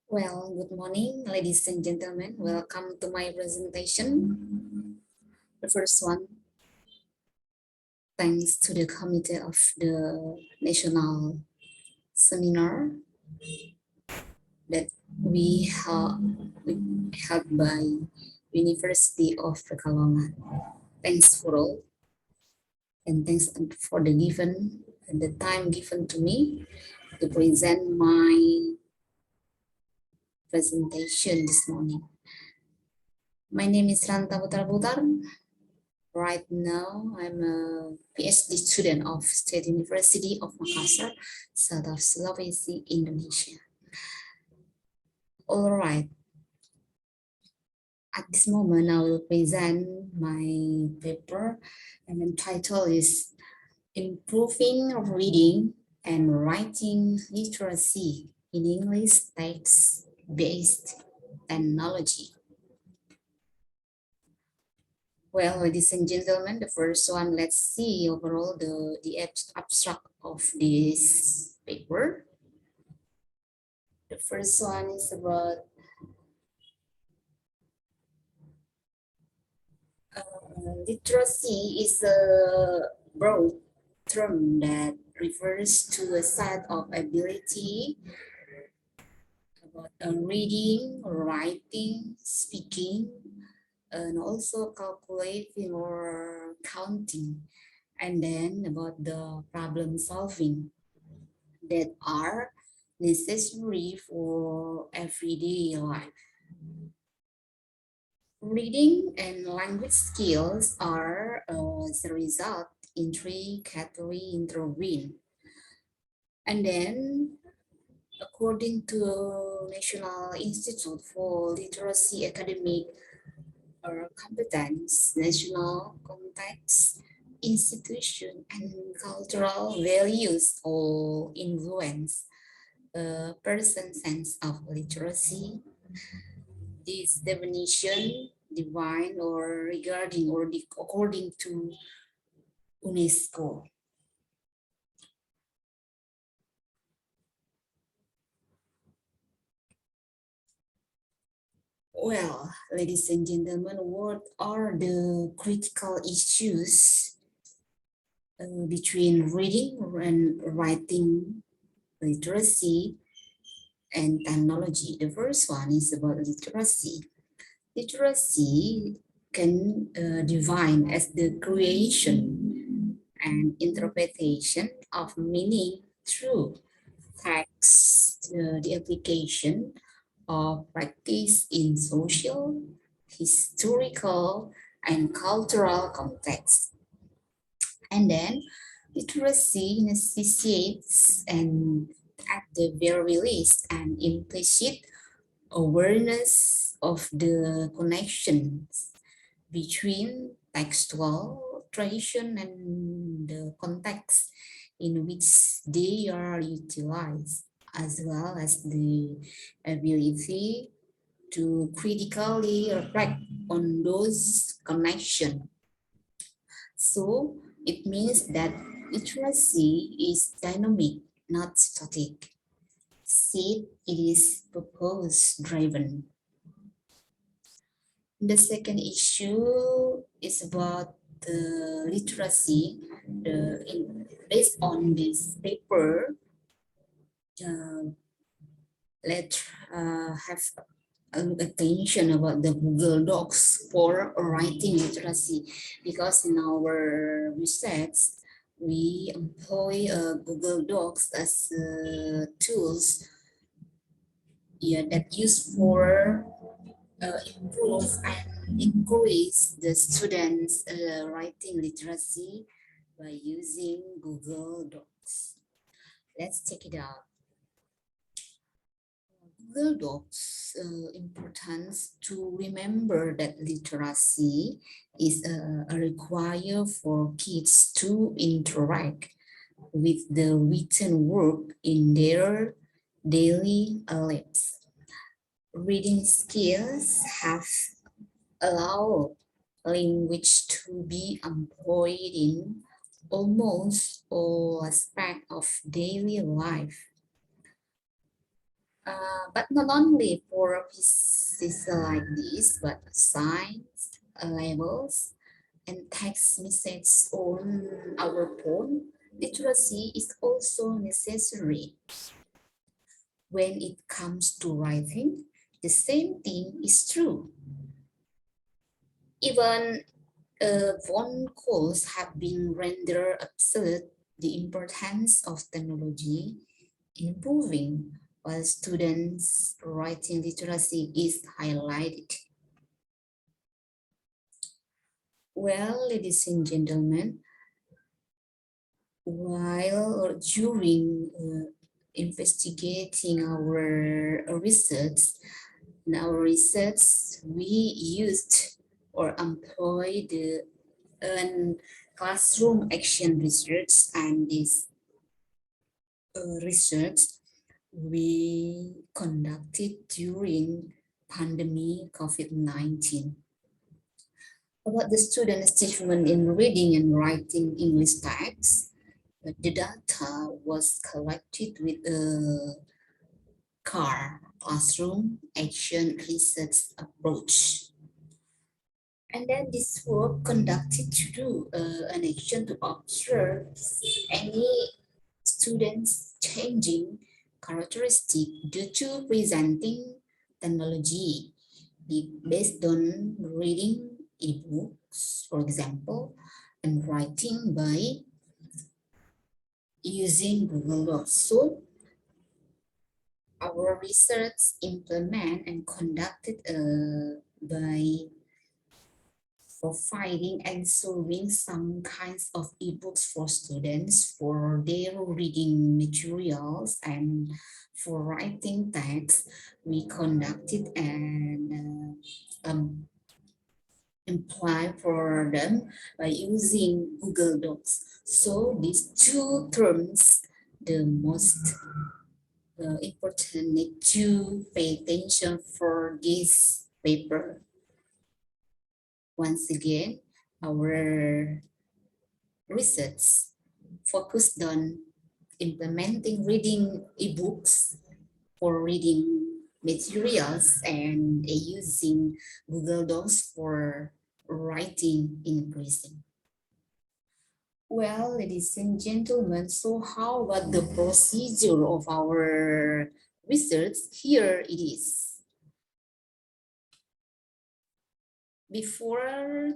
Well, good morning, ladies and gentlemen. Welcome to my presentation. The first one, thanks to the committee of the national seminar that we held by University of Pekalongan. Thanks for all, and thanks for the time given to me to present my presentation this morning. My name is Ranta Butarbutar. Right now, I'm a PhD student of State University of Makassar, South of Sulawesi, Indonesia. All right. At this moment, I will present my paper, and the title is Improving Reading and Writing Literacy in English Text-Based Technology. Well, ladies and gentlemen, the first one, let's see overall the abstract of this paper. The first one is about literacy is a broad term that refers to a set of ability about reading, writing, speaking, and also calculating or counting, and then about the problem solving that are necessary for everyday life. Reading and language skills are, as a result, intricately intertwined. And then, according to National Institute for Literacy Academic Competence, national context, institution, and cultural values all influence a person's sense of literacy. This definition divine or regarding or according to UNESCO. Well, ladies and gentlemen, what are the critical issues between reading and writing literacy and technology? The first one is about literacy. Literacy can define as the creation and interpretation of meaning through text, the application of practice in social, historical, and cultural context. And then literacy necessitates and at the very least an implicit awareness of the connections between textual tradition and the context in which they are utilized, as well as the ability to critically reflect on those connections. So it means that literacy is dynamic, not static. Instead, it is purpose-driven. The second issue is about the literacy. Based on this paper, let's have a look attention about the Google Docs for writing literacy, because in our research we employ Google Docs as tools that used for improve and encourage the students writing literacy by using Google Docs. Let's check it out. Google Docs importance to remember that literacy is a require for kids to interact with the written work in their daily lives. Reading skills have allowed language to be employed in almost all aspects of daily life. But not only for pieces like this, but signs, labels, and text messages on our phone, literacy is also necessary. When it comes to writing, the same thing is true. Even phone calls have been rendered obsolete, the importance of technology improving while students' writing literacy is highlighted. Well, ladies and gentlemen, while or during investigating our research, we used or employed an classroom action research, and this research we conducted during pandemic COVID-19 about the students' achievement in reading and writing English texts. The data was collected with a CAR, classroom action research approach. And then this work conducted to do an action to observe any students changing characteristic due to presenting technology based on reading ebooks, for example, and writing by using Google Docs. So our research implement and conducted by providing and serving some kinds of ebooks for students for their reading materials and for writing text. We conducted and imply for them by using Google Docs. So these two terms, the most important need to pay attention for this paper. Once again, our research focused on implementing reading ebooks for reading materials and using Google Docs for writing increasing. Well, ladies and gentlemen, so how about the procedure of our research? Here it is. Before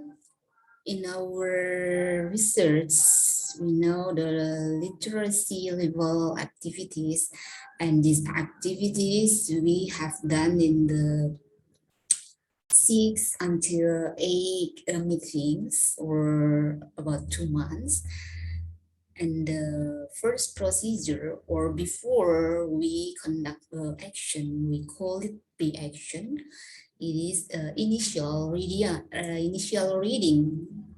in our research, we know the literacy level activities, and these activities we have done in the 6 until 8 meetings or about 2 months. And the first procedure, or before we conduct action, we call it pre-action. It is initial reading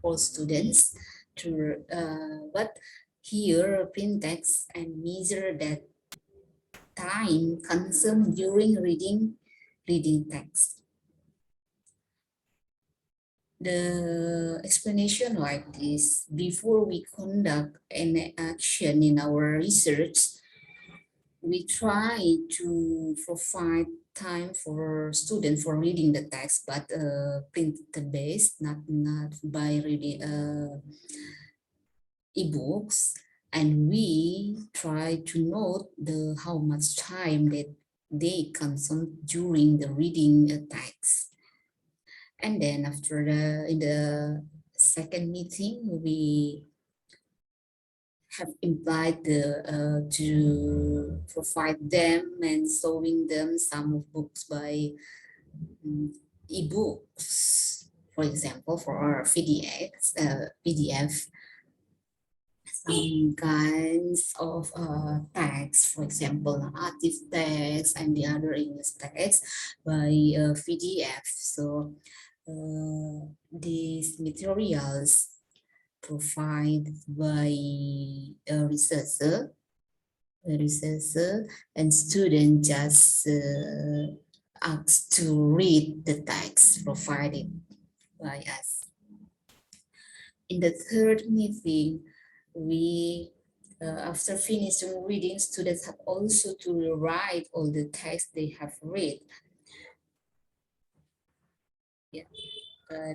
for students to but here print text and measure that time consumed during reading text. The explanation like this: before we conduct an action in our research, we try to provide time for students for reading the text, but print based, not by reading ebooks, and we try to note the how much time that they consume during the reading text. And then after in the second meeting, we have implied to provide them and showing them some of books by ebooks, for example, for our PDF, some kinds of text, for example, artist text and the other English text by PDF. So these materials provided by a researcher, and student just asked to read the text provided by us. In the third meeting, we After finishing reading, students have also to rewrite all the text they have read. Yeah.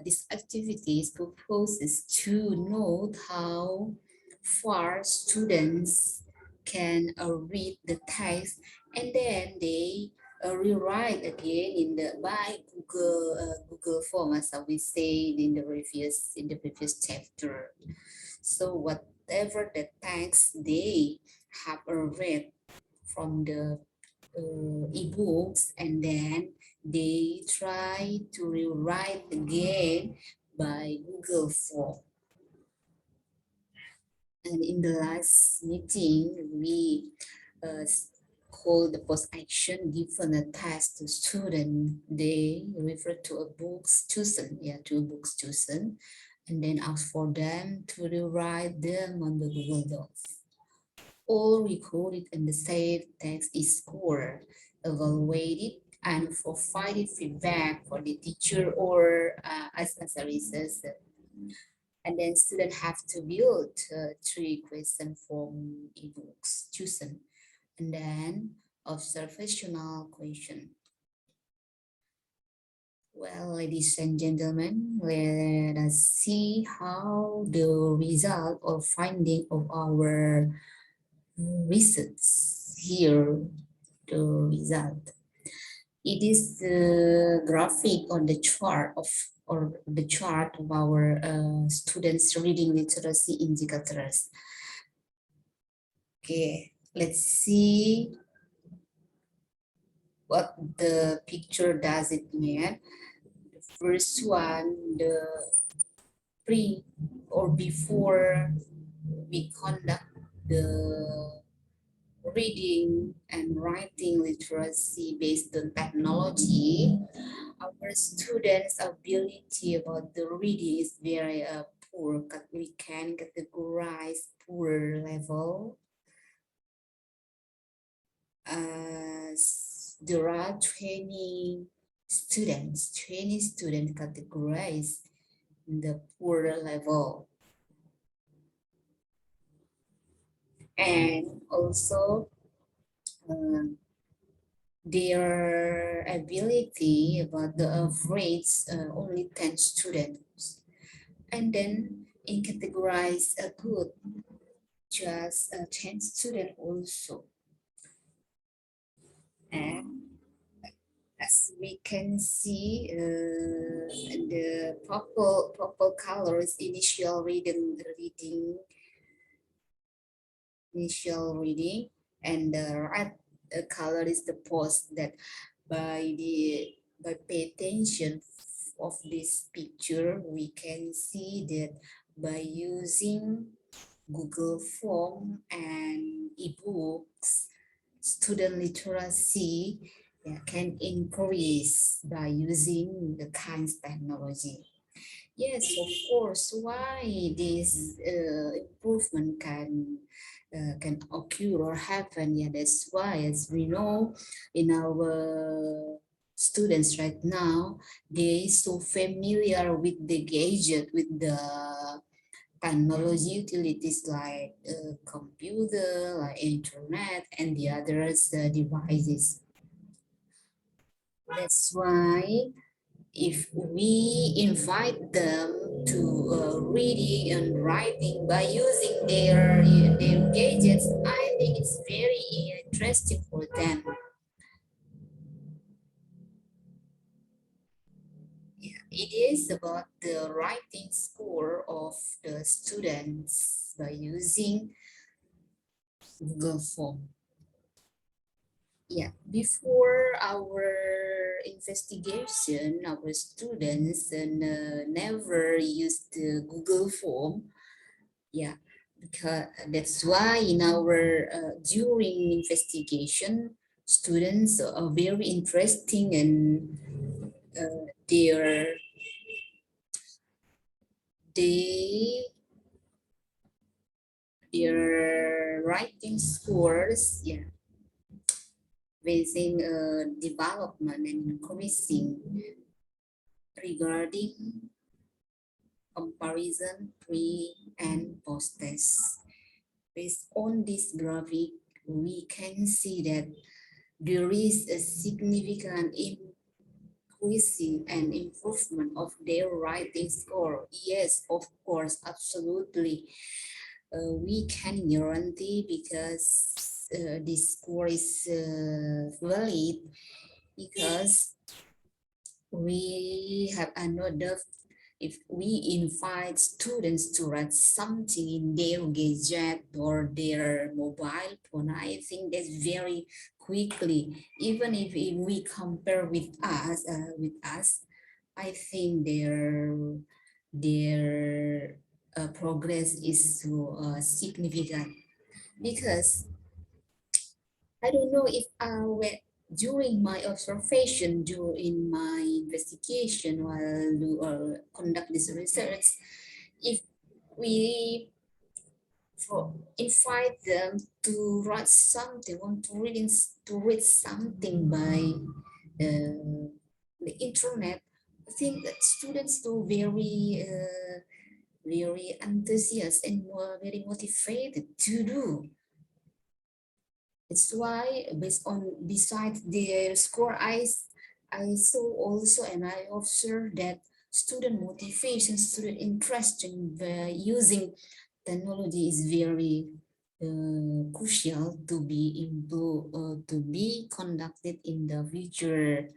This activity proposes to note how far students can read the text, and then they rewrite again in the by Google form, as we said in the previous chapter. So whatever the text they have read from the ebooks, and then they try to rewrite again by Google form. And in the last meeting, we hold the post action, given a task to student. They refer to a books chosen, to a books chosen, and then ask for them to rewrite them on the Google Docs. All recorded and the saved text is scored, evaluated, and provided feedback for the teacher or as a researcher. And then students have to build 3 questions from ebooks chosen, and then observational question. Well, ladies and gentlemen, let us see how the result or finding of our research. Here, the result. It is the graphic on the chart of our students' reading literacy indicators. Okay, let's see what the picture does it mean. The first one, the pre or before we conduct the reading and writing literacy based on technology, our students' ability about the reading is very poor. We can categorize poor level as there are 20 students categorized in the poor level. And also their ability about the average only 10 students. And then in categorize a good, just 10 students also. And as we can see, the purple color is initial reading, and the red color is the post. That by pay attention of this picture, we can see that by using Google Form and ebooks, student literacy can increase by using the kinds technology. Yes, of course. Why this improvement can occur or happen? Yeah, that's why, as we know, in our students right now, they so familiar with the gadget, with the technology utilities like computer, like internet, and the others devices. That's why if we invite them to reading and writing by using their gadgets, I think it's very interesting for them. Yeah, it is about the writing score of the students by using Google Form. Yeah, before our investigation, our students never used the Google Form. Yeah, because that's why in our during investigation, students are very interesting, and they their writing scores, within development and increasing regarding comparison pre and post test. Based on this graphic, we can see that there is a significant increase and improvement of their writing score. Yes, of course, absolutely. We can guarantee because this score is valid because we have another. If we invite students to write something in their gadget or their mobile phone, I think that's very quickly. Even if we compare with us, I think their progress is so significant because I don't know if during my observation, during my investigation while do conduct this research, if we invite them to write something, want to read something by the internet, I think that students do very enthusiastic and very motivated to do. It's why besides their score, I saw also and I observed that student motivation, student interest in using technology is very crucial to be to be conducted in the future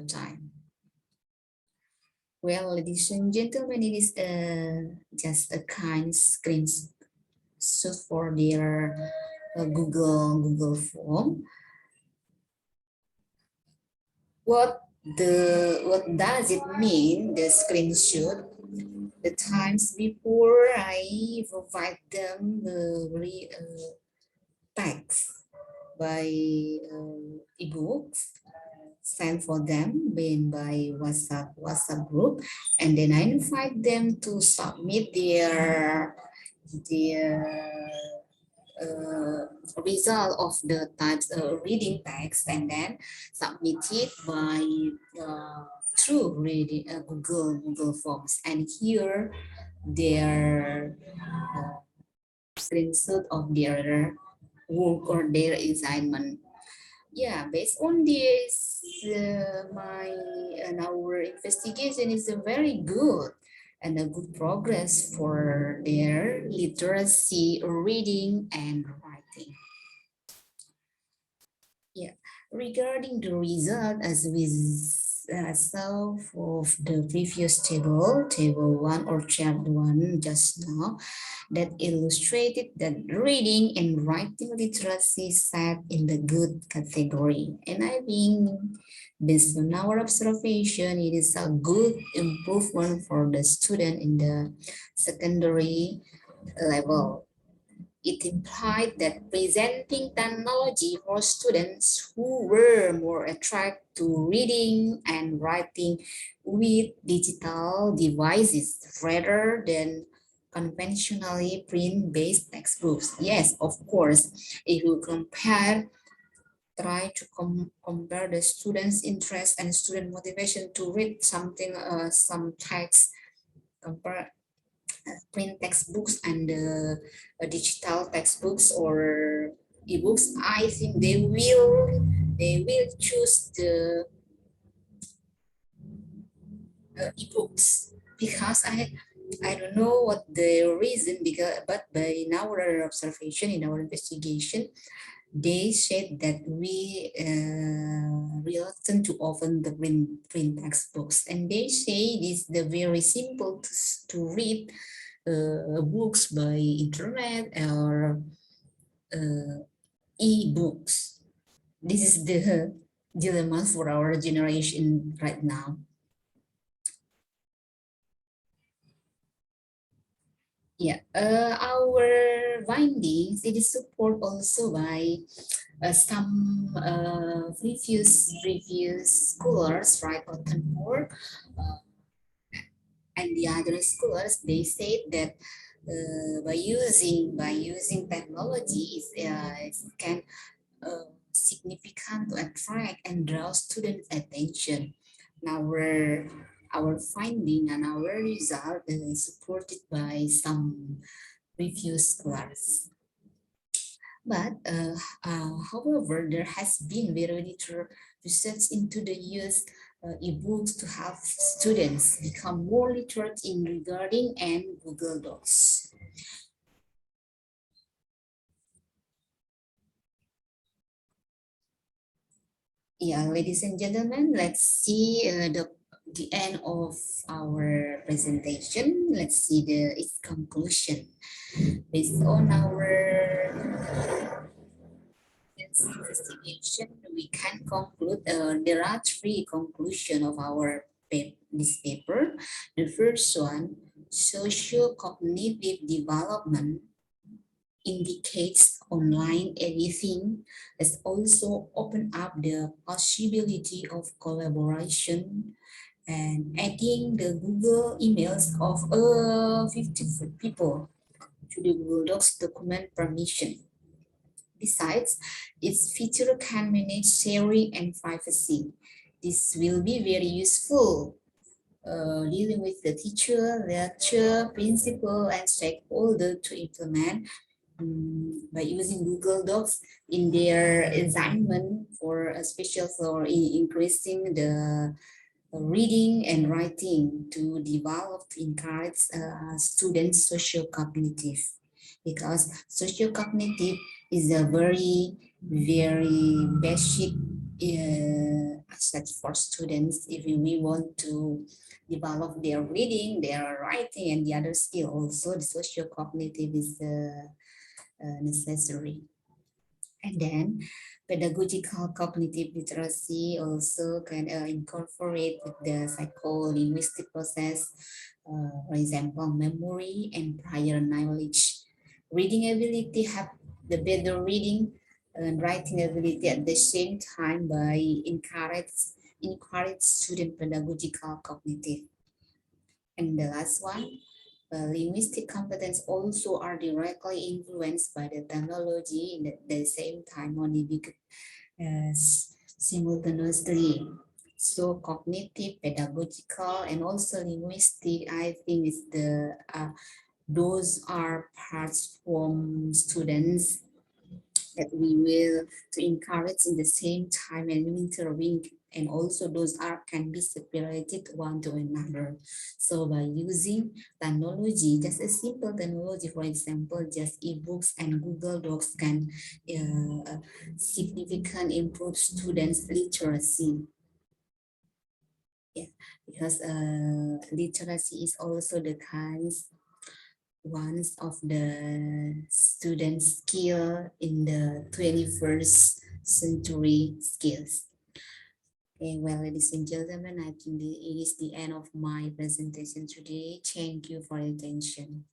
time. Well, ladies and gentlemen, it is just a kind screenshot for their Google form. What does it mean? The screenshot. The times before I provide them the text by ebooks sent for them being by WhatsApp group, and then I invite them to submit their result of the types reading text and then submit it by through reading Google Forms. And here their screenshot of their work or their assignment. Yeah, based on this, our investigation is a very good and a good progress for their literacy, reading, and writing. Yeah, regarding the result, as we saw of the previous table 1 or chapter 1 just now, that illustrated that reading and writing literacy sat in the good category. And I think based on our observation, it is a good improvement for the student in the secondary level. It implied that presenting technology for students who were more attracted to reading and writing with digital devices rather than conventionally print-based textbooks. Yes, of course, if you try to compare the students' interest and student motivation to read something, some text, compare print textbooks and digital textbooks or ebooks, I think they will choose the ebooks because I don't know what the reason but by in our observation in our investigation they said that we reluctant to open the print textbooks, and they say this the very simple to read books by internet or e-books. This is the dilemma for our generation right now. Yeah, our findings, it is supported also by some previous scholars, right, on board, and the other scholars, they said that by using technology, it can significant to attract and draw students' attention. Now, our finding and our result is supported by some previous class. But however, there has been very little research into the use ebooks to help students become more literate in regarding and Google Docs. Yeah, ladies and gentlemen, let's see the end of our presentation. Let's see its conclusion. Based on our investigation, we can conclude there are three conclusions of our this paper. The first one, socio-cognitive development indicates online editing has also opened up the possibility of collaboration and adding the Google emails of 50 people to the Google Docs document permission. Besides, its feature can manage sharing and privacy. This will be very useful dealing with the teacher, lecturer, principal, and stakeholder to implement by using Google Docs in their assignment for especially for increasing the reading and writing to develop to encourage students socio-cognitive, because socio-cognitive is a very basic asset for students if we want to develop their reading, their writing, and the other skill. Also, the socio-cognitive is necessary. And then pedagogical cognitive literacy also can incorporate with the psycho-linguistic process, for example, memory and prior knowledge. Reading ability have the better reading and writing ability at the same time by encourage student pedagogical cognitive. And the last one, linguistic competence also are directly influenced by the technology at the same time only simultaneously. So cognitive, pedagogical, and also linguistic, I think is those are parts from students that we will to encourage in the same time and intervene, and also those are can be separated one to another. So by using technology, just a simple technology, for example, just ebooks and Google Docs can significantly improve students' literacy. Yeah, because literacy is also the kinds one of the student skill in the 21st century skills. Okay, well, ladies and gentlemen, I think it is the end of my presentation today. Thank you for your attention.